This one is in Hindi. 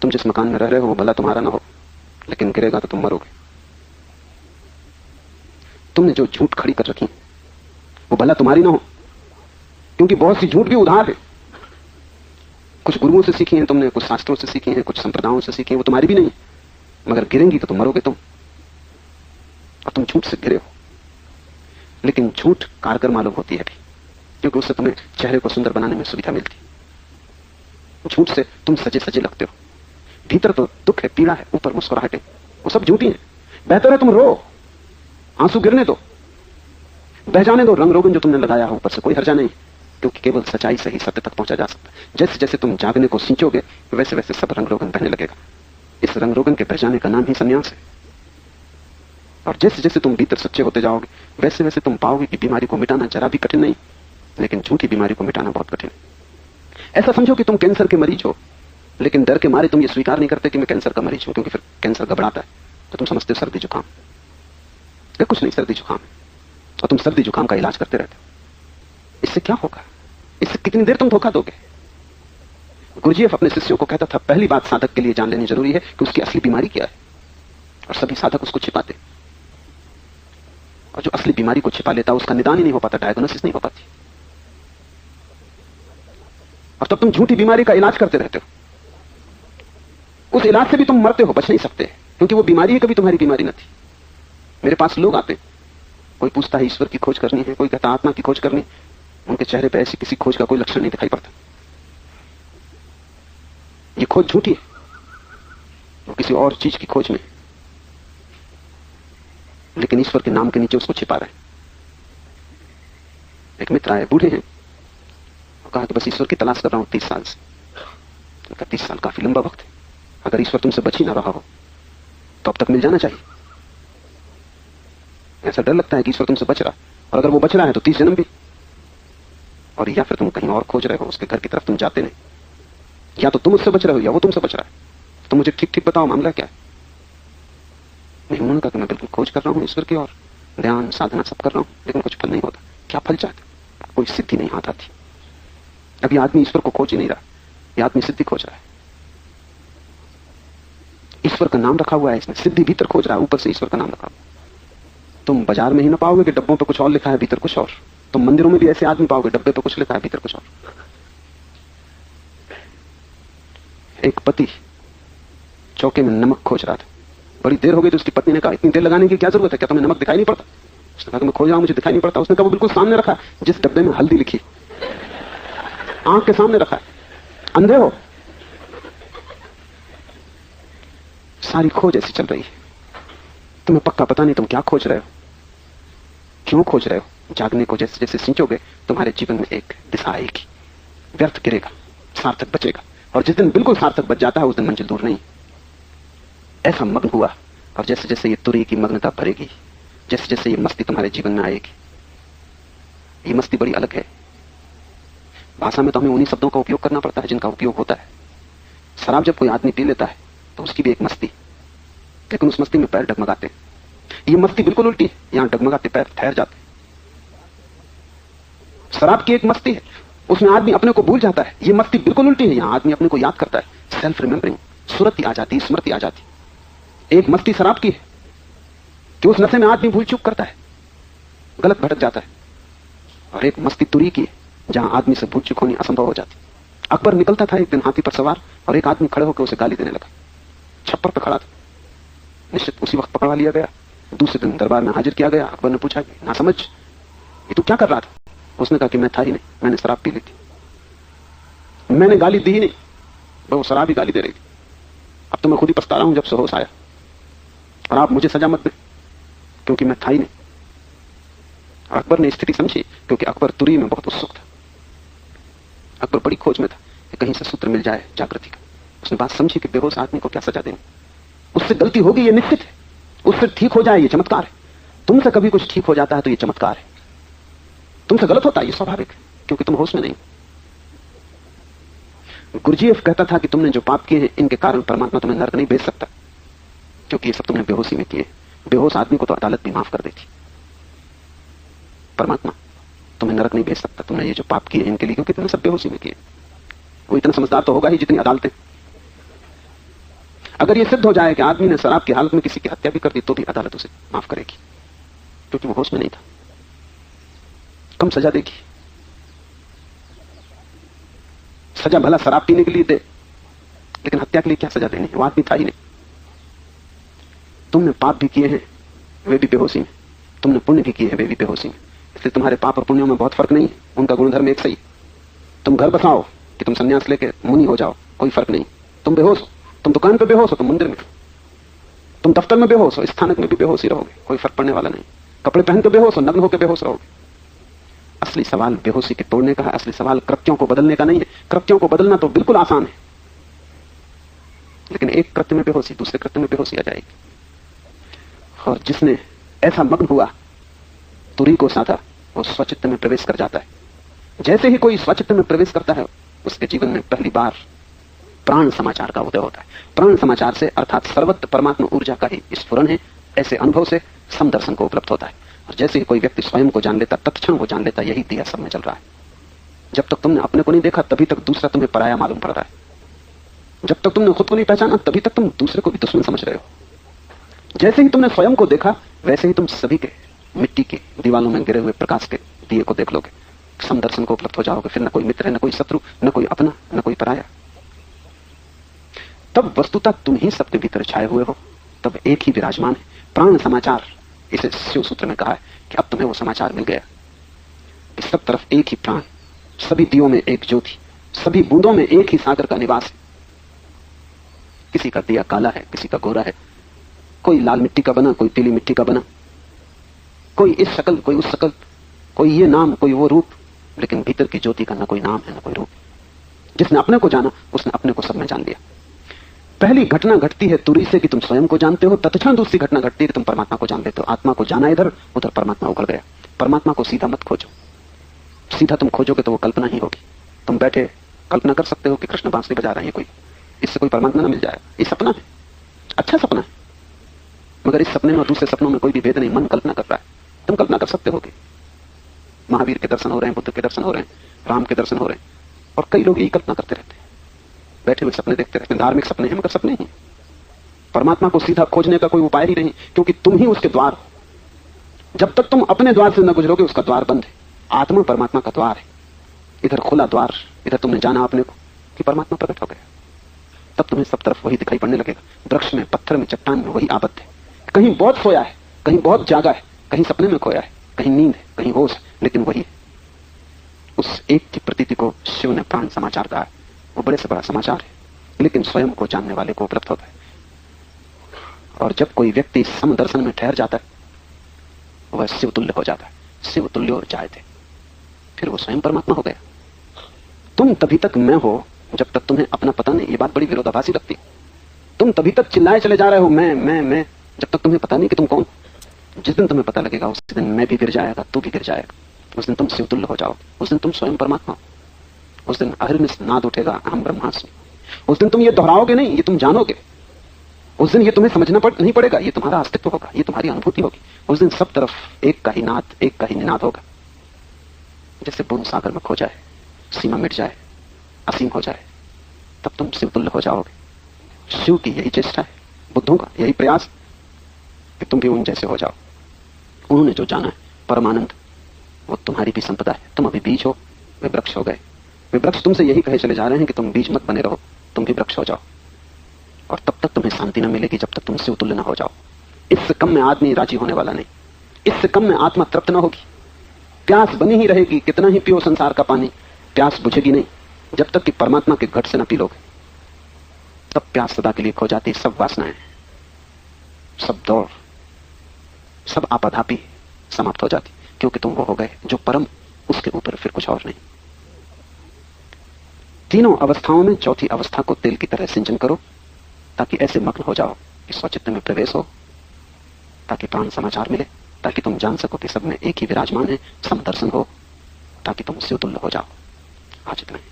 तुम जिस मकान में रह रहे हो वो भला तुम्हारा ना हो, लेकिन गिरेगा तो तुम मरोगे। तुमने जो झूठ खड़ी कर रखी वो भला तुम्हारी ना हो, क्योंकि बहुत सी झूठ भी उधार है। कुछ गुरुओं से सीखी हैं तुमने, कुछ शास्त्रों से सीखी हैं, कुछ संप्रदायों से सीखी हैं, वो तुम्हारी भी नहीं, मगर गिरेंगी तो तुम मरोगे तुम, और तुम झूठ से गिरे हो। लेकिन झूठ कारगर मालूम होती है भी, क्योंकि उससे तुम्हें चेहरे को सुंदर बनाने में सुविधा मिलती। झूठ से तुम सजे सजे लगते हो, भीतर तो दुख है, पीड़ा है, ऊपर मुस्कुराहट है, वो सब झूठी है। बेहतर है तुम रो, आंसू गिरने दो, बह जाने दो रंग रोगन जो तुमने लगाया हो ऊपर से, कोई हर्जा नहीं, क्योंकि केवल सच्चाई से ही सत्य तक पहुंचा जा सकता है। जैसे जैसे तुम जागने को सींचोगे वैसे वैसे सब रंग रोगन बहने लगेगा। इस रंग रोगन के बह जाने का नाम ही संन्यास है। और जैसे जैसे तुम भीतर सच्चे होते जाओगे वैसे वैसे तुम पाओगे कि बीमारी को मिटाना जरा भी कठिन नहीं, लेकिन झूठी बीमारी को मिटाना बहुत कठिन है। ऐसा समझो कि तुम कैंसर के मरीज हो, लेकिन डर के मारे तुम ये स्वीकार नहीं करते कि मैं कैंसर का मरीज हूं, क्योंकि फिर कैंसर घबराता है, तो तुम समझते हो सर्दी जुकाम। कुछ नहीं, सर्दी जुकाम है, और तुम सर्दी जुकाम का इलाज करते रहते हो। इससे क्या होगा? इससे कितनी देर तुम धोखा दोगे? गुरुजीएफ अपने शिष्यों को कहता था, पहली बात साधक के लिए जान लेनी जरूरी है कि उसकी असली बीमारी क्या है, और सभी साधक उसको छिपाते, और जो असली बीमारी को छिपा लेता उसका निदान ही नहीं हो पाता, डायग्नोसिस नहीं हो पाती, और तब तुम झूठी बीमारी का इलाज करते रहते हो। उस इलाज से भी तुम मरते हो, बच नहीं सकते, क्योंकि वो बीमारी है, कभी तुम्हारी बीमारी न थी। मेरे पास लोग आते, कोई पूछता है ईश्वर की खोज करनी है, कोई कहता आत्मा की खोज करनी, उनके चेहरे पे ऐसी किसी खोज का कोई लक्षण नहीं दिखाई पड़ता। ये खोज झूठी है, वो किसी और चीज की खोज में, लेकिन ईश्वर के नाम के नीचे उसको छिपा रहे हैं। एक मित्र आए, बूढ़े हैं, और कहा कि बस ईश्वर की तलाश कर रहा हूं 30 साल से। तो 30 साल काफी लंबा वक्त है, अगर ईश्वर तुमसे बच ही ना रहा हो तो अब तक मिल जाना चाहिए। ऐसा डर लगता है कि ईश्वर तुमसे बच रहा, और अगर वो बच रहा है तो 30 जन्म भी, और या फिर तुम कहीं और खोज रहे हो, उसके घर की तरफ तुम जाते नहीं। या तो तुम उससे बच रहे हो या वो तुमसे बच रहा है। तो मुझे ठीक ठीक बताओ मामला क्या है? नहीं, उन्होंने कहा कि मैं बिल्कुल खोज कर रहा हूँ ईश्वर की, और ध्यान साधना सब कर रहा हूँ, लेकिन कुछ फल नहीं होता। क्या फल चाहते? कोई सिद्धि नहीं हाथ आती। अभी आदमी ईश्वर को खोज ही नहीं रहा, ये आदमी सिद्धि खोज रहा है। ईश्वर का नाम रखा हुआ है इसमें, सिद्धि भीतर खोज रहा है, ऊपर से ईश्वर का नाम रखा हुआ। तुम बाजार में ही ना पाओगे कि डब्बों पे कुछ और लिखा है, भीतर कुछ और। तुम मंदिरों में भी ऐसे आदमी पाओगे, डब्बे पे कुछ लिखा है, भीतर कुछ और। एक पति चौके में नमक खोज रहा था, बड़ी देर हो गई, तो उसकी पत्नी ने कहा, इतनी देर लगाने की क्या जरूरत है, क्या तुम्हें नमक दिखाई नहीं पड़ता? उसने कहा, मैं खोज रहा हूं, मुझे दिखाई नहीं पड़ता। उसने कहा, वो बिल्कुल सामने रखा, जिस डब्बे में हल्दी लिखी, आंख के सामने रखा है। अंधे हो? सारी खोज ऐसी चल रही है, तुम्हें पक्का पता नहीं तुम क्या खोज रहे हो, क्यों खोज रहे हो। जागने को जैसे जैसे सींचोगे तुम्हारे जीवन में एक दिशा आएगी, व्यर्थ गिरेगा, सार्थक बचेगा, और जिस दिन बिल्कुल सार्थक बच जाता है उस दिन मंजिल दूर नहीं। ऐसा मग्न हुआ, और जैसे जैसे ये तुरी की मग्नता भरेगी, जैसे जैसे ये मस्ती तुम्हारे जीवन में आएगी, ये मस्ती बड़ी अलग है। भाषा में तो हमें उन्हीं शब्दों का उपयोग करना पड़ता है जिनका उपयोग होता है। शराब जब कोई आदमी पी लेता है तो उसकी भी एक मस्ती, लेकिन उस मस्ती में पैर डगमगाते हैं। ये मस्ती बिल्कुल उल्टी है, यहां डगमगाते पैर ठहर जाते। शराब की एक मस्ती है, उसमें आदमी अपने को भूल जाता है। ये मस्ती बिल्कुल उल्टी है, यहां आदमी अपने को याद करता है, सेल्फ रिमेंबरिंग, सुरती आ जाती, स्मृति आ जाती। एक मस्ती शराब की है कि उस नशे में आदमी भूल चूक करता है, गलत भटक जाता है, और एक मस्ती तुरी की है जहां आदमी से भूल चूक होनी असंभव हो जाती। अकबर निकलता था एक दिन हाथी पर सवार, और एक आदमी खड़े होकर उसे गाली देने लगा, छप्पर पर खड़ा था। निश्चित उसी वक्त पकड़वा लिया गया, दूसरे दिन दरबार में हाजिर किया गया। अकबर ने पूछा, ना समझ, ये तू क्या कर रहा था? उसने कहा कि मैं था ही नहीं, मैंने शराब पी ली थी, मैंने गाली दी ही नहीं, वो शराब ही गाली दे रही थी। अब तो मैं खुद ही पछता रहा हूं जब से होश आया, और आप मुझे सजा मत दें क्योंकि मैं था ही नहीं। अकबर ने स्थिति समझी, क्योंकि अकबर तुरी में बहुत उत्सुक था। अकबर बड़ी खोज में था कि कहीं से सूत्र मिल जाए जागृति का। उसने बात समझी कि बेहोश आदमी को क्या सजा देनी, उससे गलती होगी ये निश्चित है, उससे ठीक हो जाए ये चमत्कार है। तुमसे कभी कुछ ठीक हो जाता है तो ये चमत्कार है, तुमसे गलत होता है ये स्वाभाविक है, क्योंकि तुम होश में नहीं। गुरुजीएफ कहता था कि तुमने जो पाप किए हैं इनके कारण परमात्मा तुम्हें नरक नहीं भेज सकता, क्योंकि ये सब तुमने बेहोशी में किए। बेहोश आदमी को तो अदालत भी माफ कर देती, परमात्मा तुम्हें नरक नहीं भेज सकता तुमने ये जो पाप किए इनके लिए, क्योंकि तुमने सब बेहोशी में किए। वो इतना समझदार तो होगा ही जितनी अदालतें। अगर यह सिद्ध हो जाए कि आदमी ने शराब की हालत में किसी की हत्या भी कर दी तो भी अदालत उसे माफ करेगी, क्योंकि वो होश में नहीं था। कम सजा देगी। सजा भला शराब पीने के लिए दे, लेकिन हत्या के लिए क्या सजा देनी है? वो आदमी था ही नहीं। तुमने पाप भी किए हैं, वे भी बेहोशी में, तुमने पुण्य भी किए हैं, वे भी बेहोशी में। इसलिए तुम्हारे पाप और पुण्यों में बहुत फर्क नहीं है, उनका गुणधर्म एक सही। तुम घर बसाओ कि तुम संन्यास लेके मुनि हो जाओ, कोई फर्क नहीं। तुम बेहोश हो, तुम दुकान पे बेहोश हो, तुम मंदिर में, तुम दफ्तर में बेहोश हो, स्थानक में भी बेहोशी रहोगे, कोई फर्क पड़ने वाला नहीं। कपड़े पहन के बेहोश हो, नग्न होकर बेहोश रहोगे। असली सवाल बेहोशी के तोड़ने का है, असली सवाल कृत्यों को बदलने का नहीं है। कृत्यों को बदलना तो बिल्कुल आसान है, लेकिन एक कृत्य में बेहोशी दूसरे कृत्य में बेहोशी आ जाएगी। और जिसने ऐसा मग्न हुआ, तुरी को साधा, वो स्वचित्त में प्रवेश कर जाता है। जैसे ही कोई स्वचित्त में प्रवेश करता है, उसके जीवन में पहली बार प्राण समाचार का उदय होता है। प्राण समाचार से अर्थात सर्वत्र परमात्मा ऊर्जा का ही स्फुरन है, ऐसे अनुभव से समदर्शन को उपलब्ध होता है। और जैसे ही कोई व्यक्ति स्वयं को जान लेता, तत्क्षण वो जान लेता यही दिया सब में चल रहा है। जब तक तुमने अपने को नहीं देखा तभी तक दूसरा तुम्हें पराया मालूम पड़ रहा है। जब तक तुमने खुद को नहीं पहचाना तभी तक तुम दूसरे को भी दुश्मन समझ रहे हो। जैसे ही तुमने स्वयं को देखा वैसे ही तुम सभी के मिट्टी की दीवालों में गिरे हुए प्रकाश के दिए को देख लोगे, समदर्शन को उपलब्ध हो जाओगे। फिर न कोई मित्र है, न कोई शत्रु, न कोई अपना, न कोई पराया। तब वस्तुतः तुम ही सबके भीतर छाए हुए हो, तब एक ही विराजमान है। प्राण समाचार, इसे शिव सूत्र में कहा है कि अब तुम्हें वो समाचार मिल गया कि सब तरफ एक ही प्राण, सभी दियों में एक ज्योति, सभी बूंदों में एक ही सागर का निवास है। किसी का दिया काला है, किसी का गोरा है, कोई लाल मिट्टी का बना, कोई पीली मिट्टी का बना, कोई इस शक्ल, कोई उस शक्ल, कोई ये नाम, कोई वो रूप, लेकिन भीतर की ज्योति का ना कोई नाम है, ना कोई रूप। जिसने अपने को जाना उसने अपने को सब में जान लिया। पहली घटना घटती है तुरी से कि तुम स्वयं को जानते हो, तत्क्षण दूसरी घटना घटती है कि तुम परमात्मा को जान लेते हो। आत्मा को जाना इधर, उधर परमात्मा उगड़ गया। परमात्मा को सीधा मत खोजो, सीधा तुम खोजोगे तो वो कल्पना ही होगी। तुम बैठे कल्पना कर सकते हो कि कृष्ण बांसुरी बजा रहे हैं कोई, इससे कोई परमात्मा ना मिल जाएगा। ये सपना है, अच्छा सपना है, मगर इस सपने में और दूसरे सपनों में कोई भी भेद नहीं। मन कल्पना कर रहा है, तुम कल्पना कर सकते हो कि महावीर के दर्शन हो रहे हैं, बुद्ध के दर्शन हो रहे हैं, राम के दर्शन हो रहे हैं, और कई लोग यही कल्पना करते रहते हैं, बैठे हुए सपने देखते रहते हैं। धार्मिक सपने हैं मगर सपने ही। परमात्मा को सीधा खोजने का कोई उपाय ही नहीं, क्योंकि तुम ही उसके द्वार हो। जब तक तुम अपने द्वार से न गुजरोगे उसका द्वार बंद है। आत्मा परमात्मा का द्वार है, इधर खुला द्वार, इधर तुमने जाना अपने को कि परमात्मा प्रकट हो गया। तब तुम्हें सब तरफ वही दिखाई पड़ने लगेगा। वृक्ष में, पत्थर में, चट्टान में वही आबद्ध है। कहीं बहुत सोया है, कहीं बहुत जागा है, कहीं सपने में खोया है, कहीं नींद है, कहीं होश है, लेकिन वही है। उस एक की प्रतीति को शिव ने प्राण समाचार कहा है। वो बड़े से बड़ा समाचार है, लेकिन स्वयं को जानने वाले को उपलब्ध होता है। और जब कोई व्यक्ति समदर्शन में ठहर जाता है वह शिव तुल्य हो जाता है। शिव तुल्य हो जाए थे, फिर वो स्वयं परमात्मा हो गया। तुम तभी तक मैं हो जब तक तुम्हें अपना पता नहीं। ये बात बड़ी विरोधाभासी लगती। तुम तभी तक चिल्लाए चले जा रहे हो मैं, जब तक तुम्हें पता नहीं कि तुम कौन। जिस दिन तुम्हें पता लगेगा उस दिन मैं भी गिर जाएगा, तू भी गिर जाएगा। उस दिन तुम शिव तुल्य हो जाओ, उस दिन तुम स्वयं परमात्मा हो। उस दिन अहिर्निश नाद उठेगा, अहम ब्रह्मास्मि। उस दिन तुम ये दोहराओगे नहीं, ये तुम जानोगे। उस दिन ये तुम्हें समझना नहीं पड़ेगा, ये तुम्हारा अस्तित्व होगा, ये तुम्हारी अनुभूति होगी। उस दिन सब तरफ एक का ही नाद, एक का ही निनाद होगा। जैसे बूंद सागर में खो जाए, सीमा मिट जाए, असीम हो जाए, तब तुम शिव तुल्य हो जाओगे। शिव की यही चेष्टा है, बुद्धों का यही प्रयास कि तुम भी उन जैसे हो जाओ। उन्होंने जो जाना है परमानंद, वो तुम्हारी भी संपदा है। तुम अभी बीज हो, वे वृक्ष हो गए। वे वृक्ष तुमसे यही कहे चले जा रहे हैं कि तुम बीज मत बने रहो, तुम भी वृक्ष हो जाओ। और तब तक तुम्हें शांति न मिलेगी जब तक तुम शिव तुल्य न हो जाओ। इससे कम में आदमी राजी होने वाला नहीं, इससे कम में आत्मा तृप्त न होगी। प्यास बनी ही रहेगी, कितना ही पियो संसार का पानी, प्यास बुझेगी नहीं जब तक कि परमात्मा के घट से न पी लोगे। तब प्यास सदा के लिए खो जाती। सब वासनाएं, सब दौड़, सब आपाधापी समाप्त हो जाती, क्योंकि तुम वो हो गए जो परम, उसके ऊपर फिर कुछ और नहीं। तीनों अवस्थाओं में चौथी अवस्था को तेल की तरह सिंचन करो, ताकि ऐसे मग्न हो जाओ कि स्वचित्त में प्रवेश हो, ताकि प्राण समाचार मिले, ताकि तुम जान सको कि सब में एक ही विराजमान है, समदर्शन हो, ताकि तुम शिव तुल्य हो जाओ। आज इतना ही।